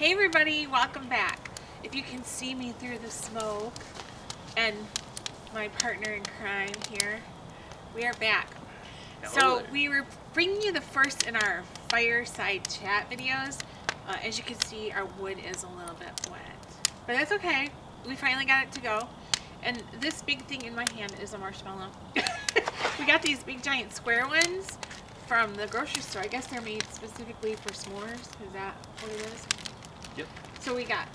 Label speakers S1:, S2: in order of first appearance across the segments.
S1: Hey everybody, welcome back. If you can see me through the smoke and my partner in crime here, we are back. So we were bringing you the first in our fireside chat videos. As you can see, our wood is a little bit wet, but that's okay. We finally got it to go. And this big thing in my hand is a marshmallow. We got these big giant square ones from the grocery store. I guess they're made specifically for s'mores. Is that what it is?
S2: Yep.
S1: So we got,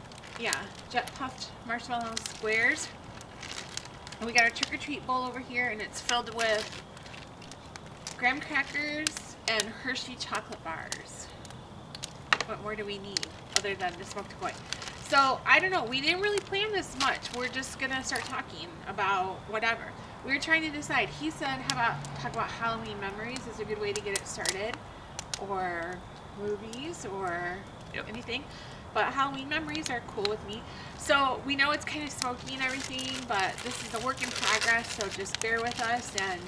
S1: jet puffed marshmallow squares. And we got our trick-or-treat bowl over here, and it's filled with graham crackers and Hershey chocolate bars. What more do we need other than the smoked toy? So, I don't know. We didn't really plan this much. We're just going to start talking about whatever. We were trying to decide. He said, how about talk about Halloween memories is a good way to get it started. Or movies or anything. But Halloween memories are cool with me. So, we know it's kind of smoky and everything, but this is a work in progress, so just bear with us and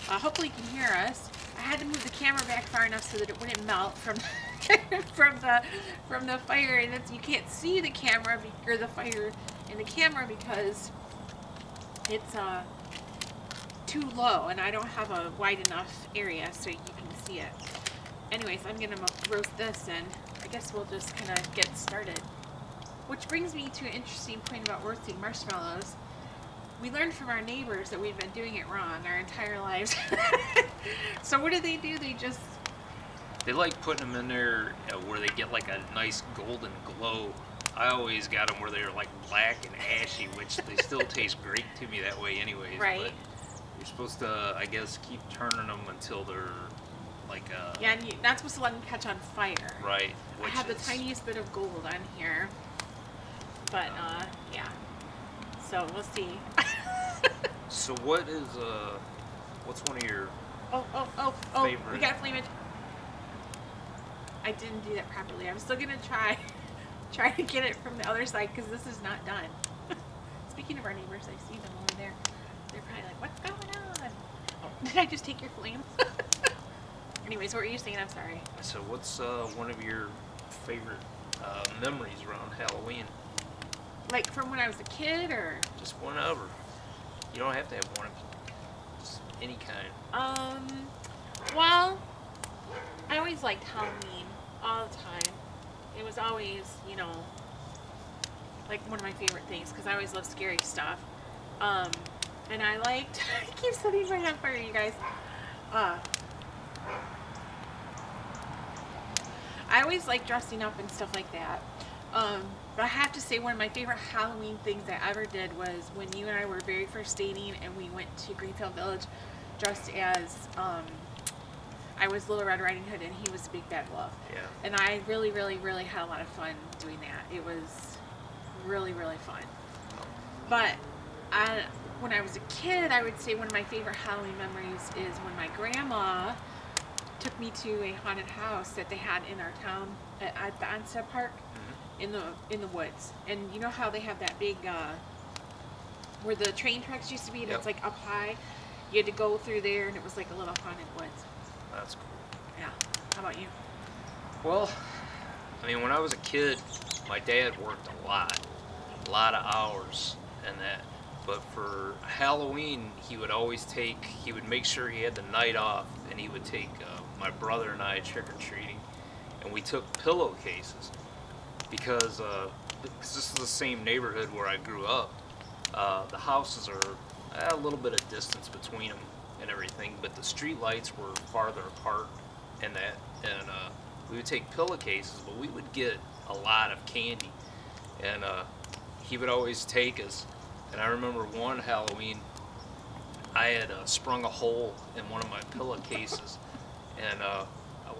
S1: hopefully you can hear us. I had to move the camera back far enough so that it wouldn't melt from from the fire, and you can't see the camera or the fire in the camera because it's too low, and I don't have a wide enough area so you can see it. Anyways, I'm gonna roast this, and I guess we'll just kind of get started. Which brings me to an interesting point about roasting marshmallows. We learned from our neighbors that we've been doing it wrong our entire lives. So what do? They
S2: like putting them in there where they get like a nice golden glow. I always got them where they're like black and ashy, which they still taste great to me that way anyways.
S1: Right.
S2: But you're supposed to, I guess, keep turning them until they're like
S1: yeah, and you're not supposed to let them catch on fire.
S2: Right.
S1: I have the tiniest bit of gold on here. But, yeah. So, we'll see.
S2: So what is, what's one of your favorite?
S1: We got flamage. I didn't do that properly. I'm still gonna try to get it from the other side because this is not done. Speaking of our neighbors, I see them over there. They're probably like, what's going on? Oh, did I just take your flame? Anyways, what were you saying? I'm sorry.
S2: So what's one of your favorite memories around Halloween?
S1: Like from when I was a kid, or?
S2: Just whenever. You don't have to have one. Just any kind.
S1: Well, I always liked Halloween all the time. It was always, you know, like one of my favorite things because I always loved scary stuff. And I liked, I keep setting my hand on fire, you guys. I always liked dressing up and stuff like that. But I have to say one of my favorite Halloween things I ever did was when you and I were very first dating and we went to Greenfield Village dressed as, I was Little Red Riding Hood and he was Big Bad Wolf.
S2: Yeah.
S1: And I really, really, really had a lot of fun doing that. It was really, really fun. But when I was a kid, I would say one of my favorite Halloween memories is when my grandma took me to a haunted house that they had in our town at the Onstead Park in the woods. And you know how they have that big where the train tracks used to be and it's like up high? You had to go through there and it was like a little haunted woods.
S2: That's cool.
S1: Yeah. How about you?
S2: Well, I mean, when I was a kid, my dad worked a lot of hours and that. But for Halloween, he would make sure he had the night off, and he would take my brother and I trick-or-treating, and we took pillowcases because this is the same neighborhood where I grew up. The houses are a little bit of distance between them and everything, but the street lights were farther apart and that, and we would take pillowcases, but we would get a lot of candy, and he would always take us. And I remember one Halloween, I had sprung a hole in one of my pillowcases, and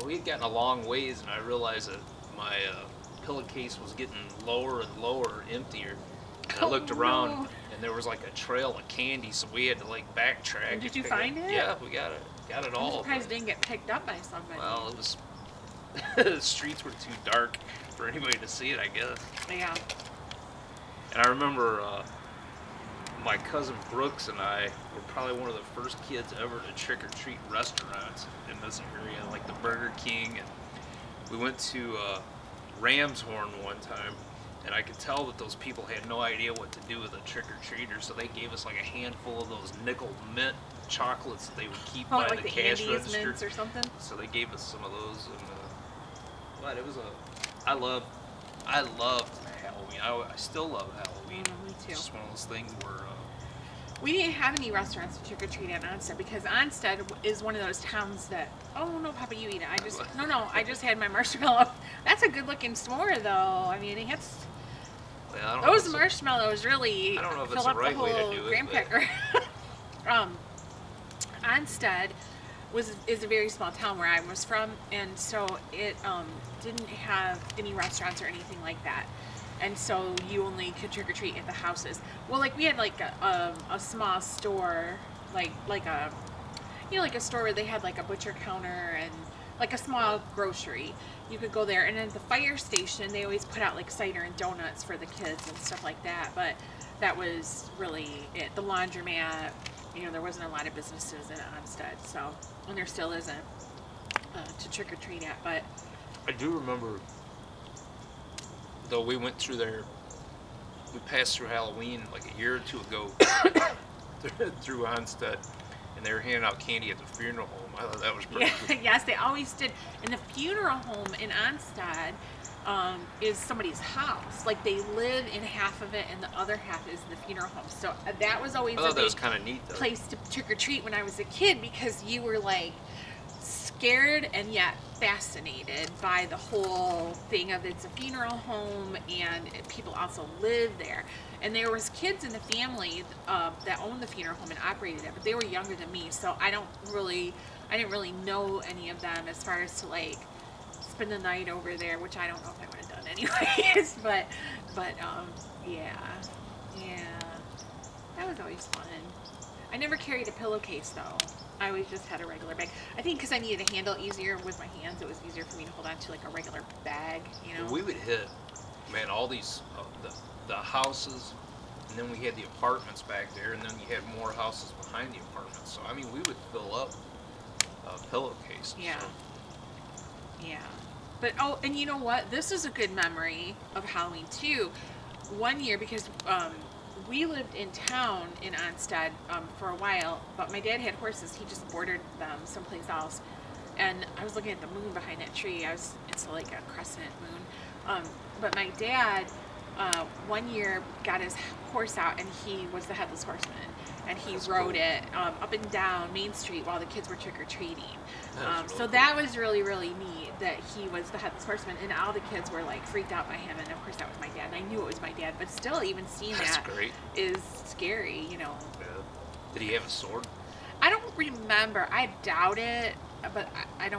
S2: we had gotten a long ways, and I realized that my pillowcase was getting lower and lower, emptier. And I looked around, and there was like a trail of candy, so we had to like backtrack.
S1: Did you find it?
S2: Yeah, we got it all.
S1: I'm surprised it didn't get picked up by somebody.
S2: Well, it was the streets were too dark for anybody to see it, I guess.
S1: Yeah.
S2: And I remember my cousin Brooks and I were probably one of the first kids ever to trick-or-treat restaurants in this area, like the Burger King, and we went to ram's horn one time, and I could tell that those people had no idea what to do with a trick-or-treater, so they gave us like a handful of those nickel mint chocolates that they would keep by
S1: like
S2: the
S1: the
S2: cash
S1: Andes
S2: register.
S1: mints or something.
S2: So they gave us some of those, and but it was I loved Halloween. I still love Halloween.
S1: Me too.
S2: It's just one of those things where
S1: We didn't have any restaurants to trick-or-treat at Onstead because Onstead is one of those towns that, oh no, Papa, you eat it. I just had my marshmallow. That's a good-looking s'more, though. I mean, it hits those marshmallows really
S2: I don't know if
S1: fill
S2: it's the
S1: up
S2: right
S1: the
S2: way to
S1: whole
S2: do it,
S1: graham
S2: but-
S1: cracker. Onstead is a very small town where I was from, and so it didn't have any restaurants or anything like that. And so you only could trick or treat at the houses. Well, like we had like a small store, like a like a store where they had like a butcher counter and like a small grocery. You could go there, and at the fire station they always put out like cider and donuts for the kids and stuff like that. But that was really it. The laundromat, there wasn't a lot of businesses in Onstead, so, and there still isn't to trick or treat at. But
S2: I do remember, though, we went through there. We passed through Halloween like a year or two ago through Onstead, and they were handing out candy at the funeral home. I thought that was pretty good.
S1: Yes, they always did. And the funeral home in Onstead is somebody's house. Like they live in half of it, and the other half is the funeral home. So that was always
S2: I thought that was kind of neat, though.
S1: place to trick or treat when I was a kid, because you were like scared and yet fascinated by the whole thing of it's a funeral home and people also live there. And there was kids in the family that owned the funeral home and operated it, but they were younger than me, so I didn't really know any of them as far as to like spend the night over there, which I don't know if I would have done anyways. but yeah, that was always fun. I never carried a pillowcase though. I always just had a regular bag. I think because I needed to handle easier with my hands, it was easier for me to hold on to like a regular bag,
S2: We would hit, man, all these the houses, and then we had the apartments back there, and then you had more houses behind the apartments. So I mean, we would fill up pillowcases.
S1: Yeah.
S2: So.
S1: Yeah. But, oh, and you know what? This is a good memory of Halloween, too. One year, because we lived in town in Onstead for a while, but my dad had horses. He just boarded them someplace else. And I was looking at the moon behind that tree. It's like a crescent moon. But my dad, one year, got his horse out, and he was the headless horseman. And he rode it up and down Main Street while the kids were trick-or-treating. So that was really, really neat that he was the headless horseman, and all the kids were like freaked out by him, and of course that was my dad, and I knew it was my dad, but still even seeing that is scary,
S2: Yeah. Did he have a sword?
S1: I don't remember. I doubt it, but I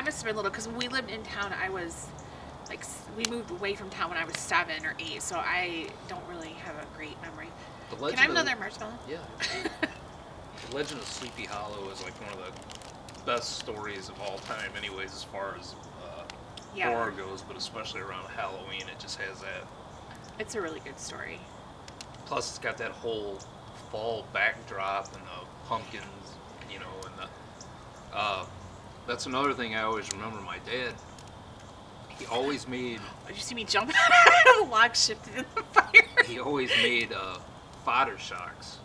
S1: must have been little, because when we lived in town, I was like, we moved away from town when I was 7 or 8, so I don't really have a great memory. Can I have another marshmallow?
S2: Yeah. The Legend of Sleepy Hollow is like one of the best stories of all time anyways, as far as horror goes, but especially around Halloween, it just has that.
S1: It's a really good story.
S2: Plus, it's got that whole fall backdrop and the pumpkins, and the. That's another thing I always remember. My dad, he always made.
S1: Did you see me jump? The log shifted in the fire.
S2: He always made fodder shocks,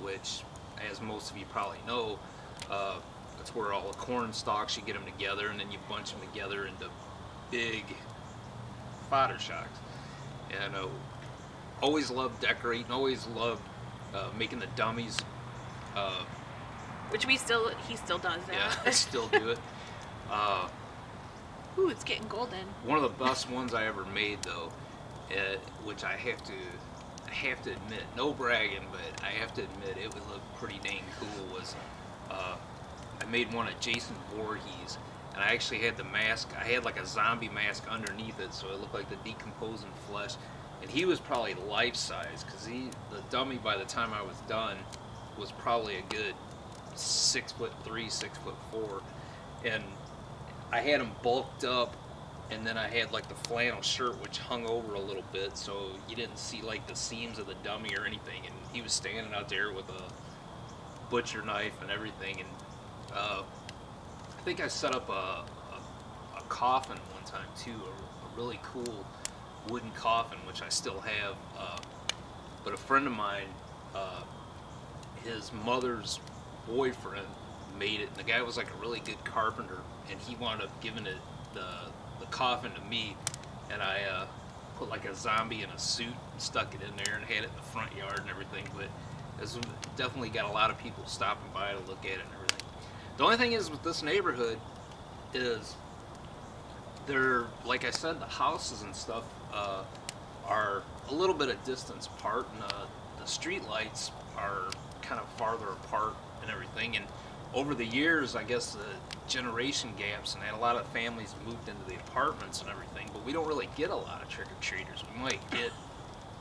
S2: which, as most of you probably know, that's where all the corn stalks, you get them together, and then you bunch them together into big fodder shocks. And always loved decorating, always loved making the dummies.
S1: Which he still does that.
S2: Yeah, I still do it.
S1: Ooh, it's getting golden.
S2: One of the best ones I ever made, though, which I have to admit, no bragging, but I have to admit it would look pretty dang cool, was I made one of Jason Voorhees, and I actually had the mask. I had like a zombie mask underneath it, so it looked like the decomposing flesh, and he was probably life-size, because the dummy, by the time I was done, was probably a good 6'3", 6'4", and I had him bulked up, and then I had like the flannel shirt which hung over a little bit, so you didn't see like the seams of the dummy or anything, and he was standing out there with a butcher knife and everything, and I think I set up a coffin one time too, a really cool wooden coffin, which I still have. But a friend of mine, his mother's boyfriend made it. And the guy was like a really good carpenter, and he wound up giving it the coffin to me, and I put like a zombie in a suit and stuck it in there and had it in the front yard and everything. But it's definitely got a lot of people stopping by to look at it and everything. The only thing is with this neighborhood is they're, like I said, the houses and stuff are a little bit of distance apart, and the street lights are kind of farther apart and everything. And over the years, I guess the generation gaps, and a lot of families moved into the apartments and everything, but we don't really get a lot of trick-or-treaters. We might get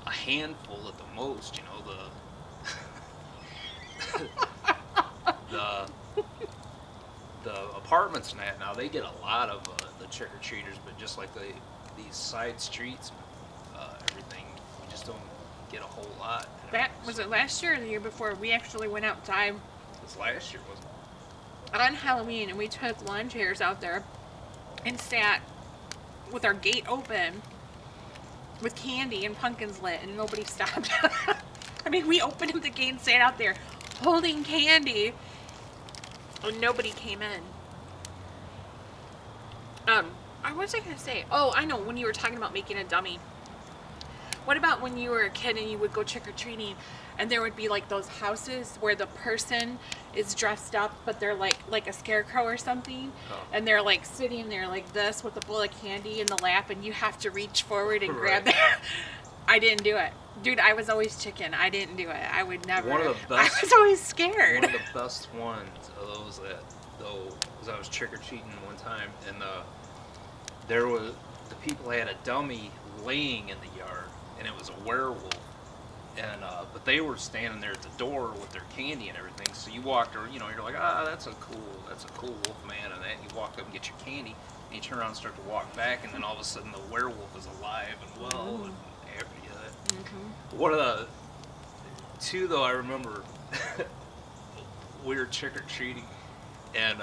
S2: a handful at the most, you know, the apartments and that, now they get a lot of the trick-or-treaters, but just like these side streets, everything, we just don't get a whole lot.
S1: That was it last year or the year before? We actually went outside.
S2: It was last year, wasn't it?
S1: On Halloween, and we took lawn chairs out there and sat with our gate open with candy and pumpkins lit, and nobody stopped. I mean, we opened up the gate and sat out there holding candy, and nobody came in. What was I gonna say? Oh, I know, when you were talking about making a dummy. What about when you were a kid and you would go trick-or-treating and there would be like those houses where the person is dressed up but they're like a scarecrow or something, and they're like sitting there like this with a bowl of candy in the lap, and you have to reach forward and grab that. I didn't do it. Dude, I was always chicken. I didn't do it. I would never.
S2: One of the best,
S1: I was always scared.
S2: One of the best ones of those was I was trick-or-treating one time, and the people had a dummy laying in the yard, and it was a werewolf, and but they were standing there at the door with their candy and everything. So you walked, or you know, you're like, that's a cool wolf man, and that. And you walk up and get your candy, and you turn around and start to walk back, and then all of a sudden the werewolf is alive and well, and after you that. One of the two though, I remember we were trick-or-treating, and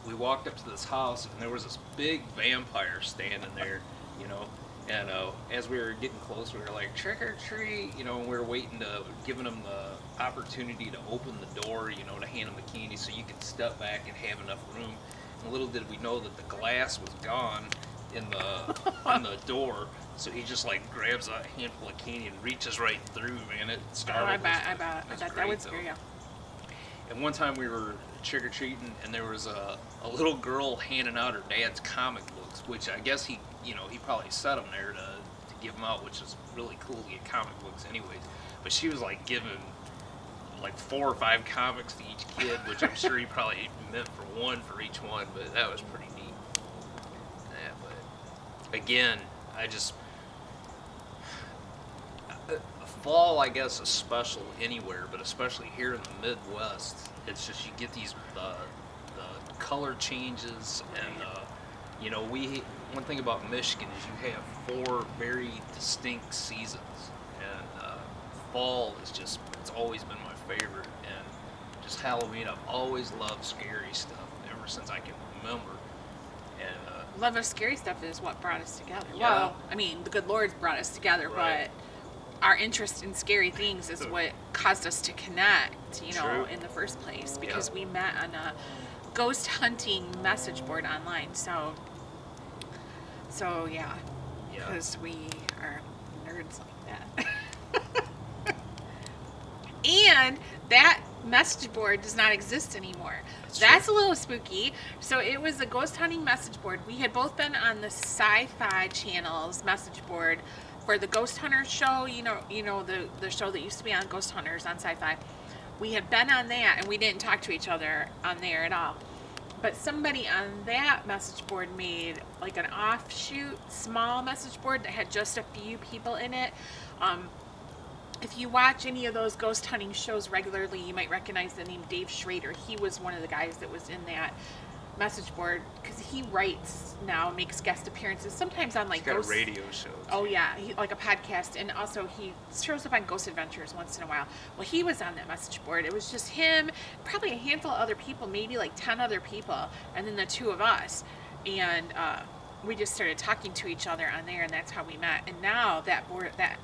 S2: we walked up to this house, and there was this big vampire standing there, you know. And as we were getting close, we were like, trick or treat, you know, and we were waiting to, giving them the opportunity to open the door, you know, to hand them the candy so you could step back and have enough room. And little did we know that the glass was gone in the door, so he just like grabs a handful of candy and reaches right through, man. It startled
S1: I bet that would scare you.
S2: And one time we were trick-or-treating, and there was a little girl handing out her dad's comic books, which I guess he probably set them there to give them out, which is really cool to get comic books anyways. But she was like giving like 4 or 5 comics to each kid, which I'm sure he probably meant for one for each one, but that was pretty neat. Yeah, but again, fall, I guess, is special anywhere, but especially here in the Midwest, it's just you get these the color changes, and you know, one thing about Michigan is you have 4 very distinct seasons, and fall is just, it's always been my favorite, and just Halloween, I've always loved scary stuff ever since I can remember. And
S1: love of scary stuff is what brought us together.
S2: Yeah.
S1: Well, I mean, the good Lord's brought us together,
S2: Right.
S1: but our interest in scary things is what caused us to connect, you know,
S2: True.
S1: in the first place, because we met on a ghost hunting message board online. So yeah, because we are nerds like that. And that message board does not exist anymore. That's a little spooky. So it was a ghost hunting message board. We had both been on the Sci-Fi Channel's message board for the Ghost Hunters show, you know the show that used to be on Ghost Hunters on Sci-Fi. We had been on that, and we didn't talk to each other on there at all. But somebody on that message board made like an offshoot small message board that had just a few people in it. If you watch any of those ghost hunting shows regularly, you might recognize the name Dave Schrader. He was one of the guys that was in that message board, because he writes now, makes guest appearances sometimes on like
S2: he's got
S1: ghost
S2: radio shows.
S1: Oh yeah, like a podcast, and also he shows up on Ghost Adventures once in a while. Well, he was on that message board. It was just him, probably a handful of other people, maybe like 10 other people, and then the 2 of us. And we just started talking to each other on there, and that's how we met. And now that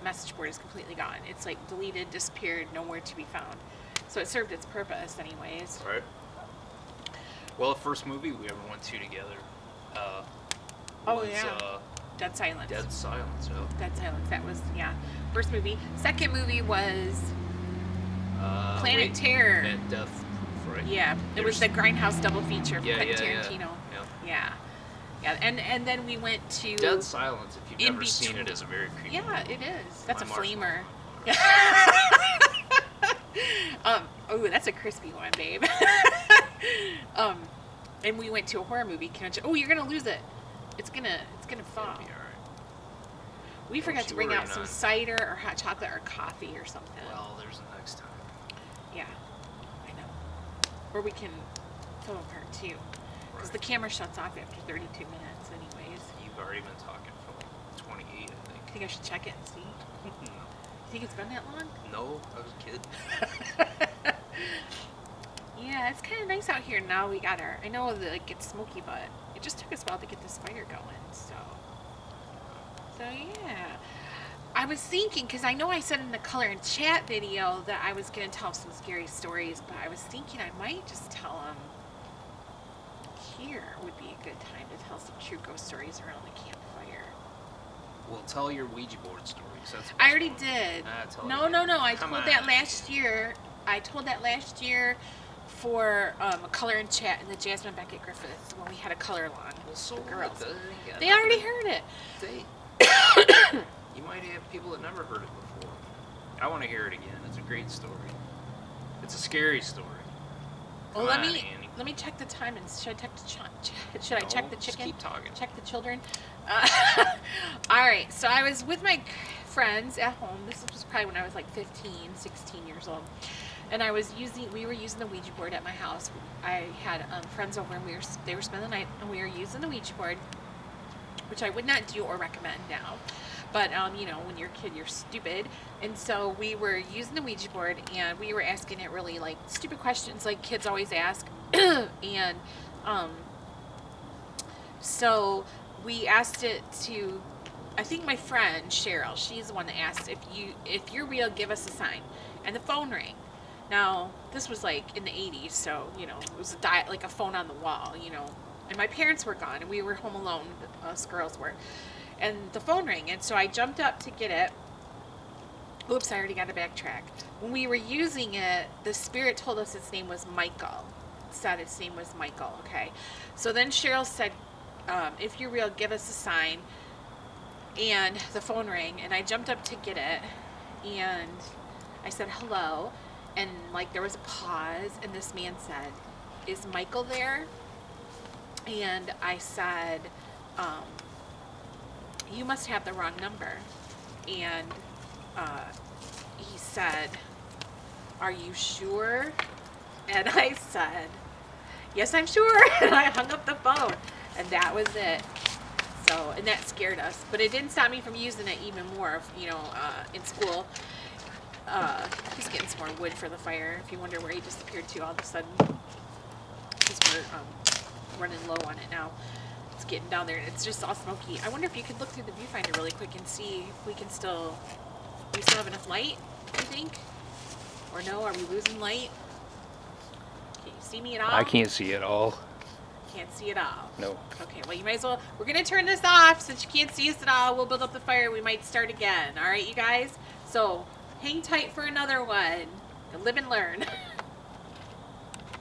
S1: message board is completely gone. It's like deleted, disappeared, nowhere to be found. So it served its purpose anyways.
S2: Right. Well, the first movie we ever went to together was
S1: Dead Silence.
S2: Dead Silence. Oh.
S1: Dead Silence. That was, yeah, first movie. Second movie was Planet Terror.
S2: And Death Proof, right?
S1: Yeah, it was the Grindhouse double feature from Quentin Tarantino.
S2: Yeah.
S1: Yeah, and then we went to
S2: Dead Silence. If you've never seen it, is a very creepy.
S1: Yeah, it is. That's a flamer. Oh, that's a crispy one, babe. And we went to a horror movie convention. Oh, you're gonna lose it. It's gonna fall.
S2: It'll be all right.
S1: We forgot to bring out some cider or hot chocolate or coffee or something.
S2: Well, there's the next time.
S1: Yeah, I know. Or we can film a part 2. Because the camera shuts off after 32 minutes anyways.
S2: You've already been talking for like 28, I think.
S1: I think I should check it and see.
S2: No.
S1: You think it's been that long?
S2: No, I was a kid.
S1: Yeah, it's kind of nice out here now. We got our, I know that it gets smoky, but it just took us a while to get this fire going, so yeah. I was thinking, because I know I said in the color and chat video that I was going to tell some scary stories, but I was thinking I might just tell them here would be a good time to tell some true ghost stories around the campfire.
S2: Well, tell your Ouija board stories.
S1: I already did. No. I told that last year. I told that last year for a color and chat in the Jasmine Beckett Griffiths when we had a color along with the girls. They already heard it.
S2: You might have people that never heard it before. I want to hear it again. It's a great story. It's a scary story.
S1: Well, let me check the time and should I check the chicken?
S2: Just keep talking.
S1: Check the children. All right. So I was with my friends at home. This was probably when I was like 15, 16 years old. And we were using the Ouija board at my house. I had friends over and they were spending the night and we were using the Ouija board, which I would not do or recommend now. But, you know, when you're a kid, you're stupid. And so we were using the Ouija board and we were asking it really like stupid questions like kids always ask. And so we asked it to, I think my friend Cheryl, she's the one that asked, if you're real, give us a sign. And the phone rang. Now, this was like in the 80s, so, you know, it was like a phone on the wall, you know. And my parents were gone, and we were home alone, us girls were. And the phone rang, and so I jumped up to get it. Oops, I already got to backtrack. When we were using it, the spirit told us its name was Michael. It said its name was Michael, okay? So then Cheryl said, if you're real, give us a sign. And the phone rang, and I jumped up to get it, and I said, hello. And like there was a pause, and this man said, is Michael there? And I said, you must have the wrong number. And he said, are you sure? And I said, yes, I'm sure. And I hung up the phone, and that was it. So, and that scared us, but it didn't stop me from using it even more, you know, in school. He's getting some more wood for the fire. If you wonder where he disappeared to all of a sudden, because we're running low on it now. It's getting down there, and it's just all smoky. I wonder if you could look through the viewfinder really quick and see if we can still have enough light, you think? Or no, are we losing light? Can you see me at all?
S2: I can't see at all.
S1: Can't see it all.
S2: No.
S1: Okay, well, you might as well. We're going to turn this off since you can't see us at all. We'll build up the fire. We might start again. All right, you guys? So hang tight for another one. Live and learn.